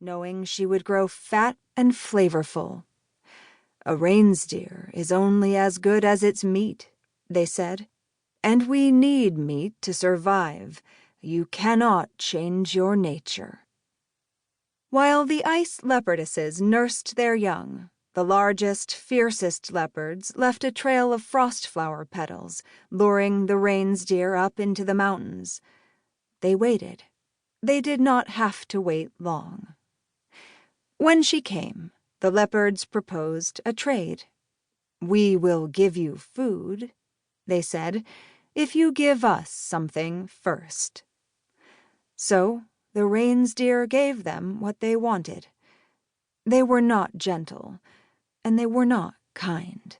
knowing she would grow fat and flavorful. "A reindeer is only as good as its meat," they said, "and we need meat to survive. You cannot change your nature." While the ice leopardesses nursed their young, the largest, fiercest leopards left a trail of frost flower petals, luring the reindeer up into the mountains. They waited. They did not have to wait long. When she came, the leopards proposed a trade. "We will give you food," they said, "if you give us something first." So the reindeer gave them what they wanted. They were not gentle, and they were not kind.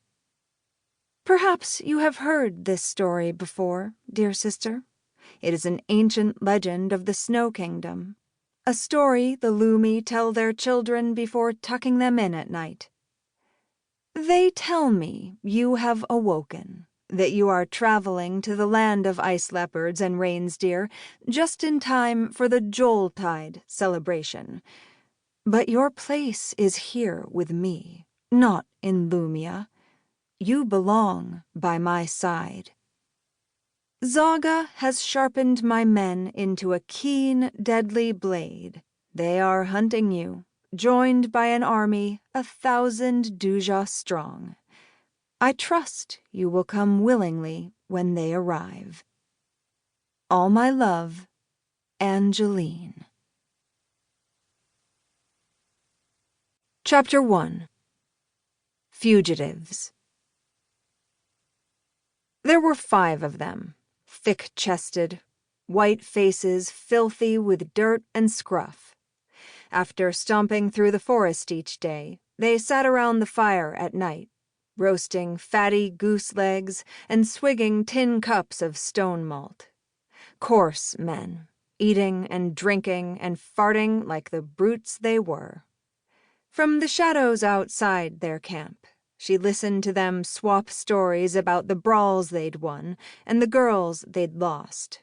Perhaps you have heard this story before, dear sister. It is an ancient legend of the Snow Kingdom, a story the Lumi tell their children before tucking them in at night. They tell me you have awoken, that you are traveling to the land of ice leopards and reindeer just in time for the Joel-tide celebration. But your place is here with me, not in Lumia. You belong by my side. Zaga has sharpened my men into a keen, deadly blade. They are hunting you, joined by an army 1,000 Duja strong. I trust you will come willingly when they arrive. All my love, Angeline. Chapter 1. Fugitives. There were 5 of them, thick-chested, white faces filthy with dirt and scruff. After stomping through the forest each day, they sat around the fire at night, roasting fatty goose legs and swigging tin cups of stone malt. Coarse men, eating and drinking and farting like the brutes they were. From the shadows outside their camp, she listened to them swap stories about the brawls they'd won and the girls they'd lost.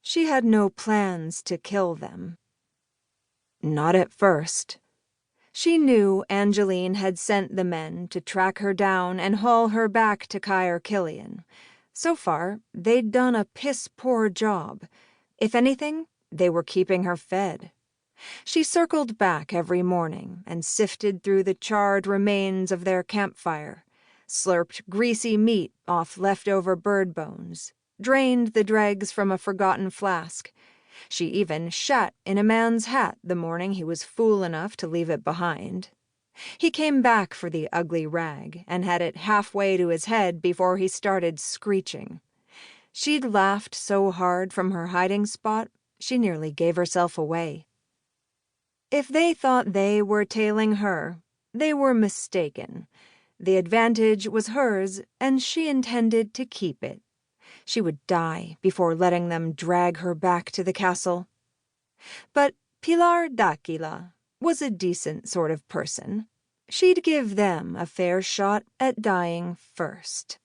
She had no plans to kill them. Not at first. She knew Angeline had sent the men to track her down and haul her back to Caer Cillian. So far, they'd done a piss-poor job. If anything, they were keeping her fed. She circled back every morning and sifted through the charred remains of their campfire, slurped greasy meat off leftover bird bones, drained the dregs from a forgotten flask. She even shat in a man's hat the morning he was fool enough to leave it behind. He came back for the ugly rag and had it halfway to his head before he started screeching. She'd laughed so hard from her hiding spot, she nearly gave herself away. If they thought they were tailing her, they were mistaken. The advantage was hers, and she intended to keep it. She would die before letting them drag her back to the castle. But Pilar d'Aquila was a decent sort of person. She'd give them a fair shot at dying first.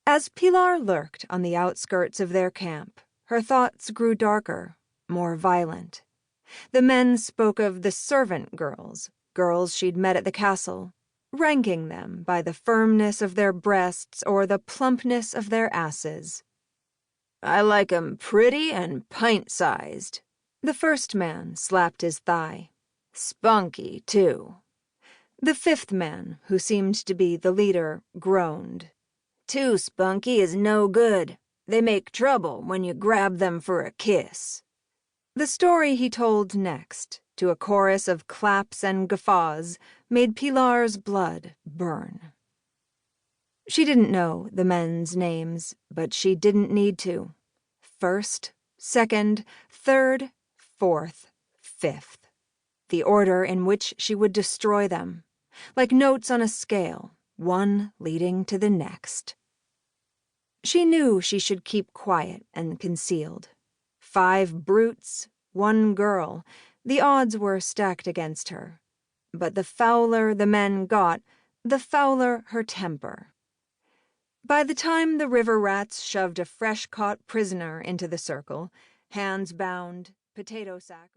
As Pilar lurked on the outskirts of their camp, her thoughts grew darker, more violent. The men spoke of the servant girls, girls she'd met at the castle, ranking them by the firmness of their breasts or the plumpness of their asses. "I like 'em pretty and pint-sized." The first man slapped his thigh. "Spunky, too." The 5th man, who seemed to be the leader, groaned. "Too spunky is no good. They make trouble when you grab them for a kiss." The story he told next, to a chorus of claps and guffaws, made Pilar's blood burn. She didn't know the men's names, but she didn't need to. 1st, 2nd, 3rd, 4th, 5th. The order in which she would destroy them, like notes on a scale, one leading to the next. She knew she should keep quiet and concealed. 5 brutes, 1 girl. The odds were stacked against her. But the fouler the men got, the fouler her temper. By the time the river rats shoved a fresh-caught prisoner into the circle, hands bound, potato sack...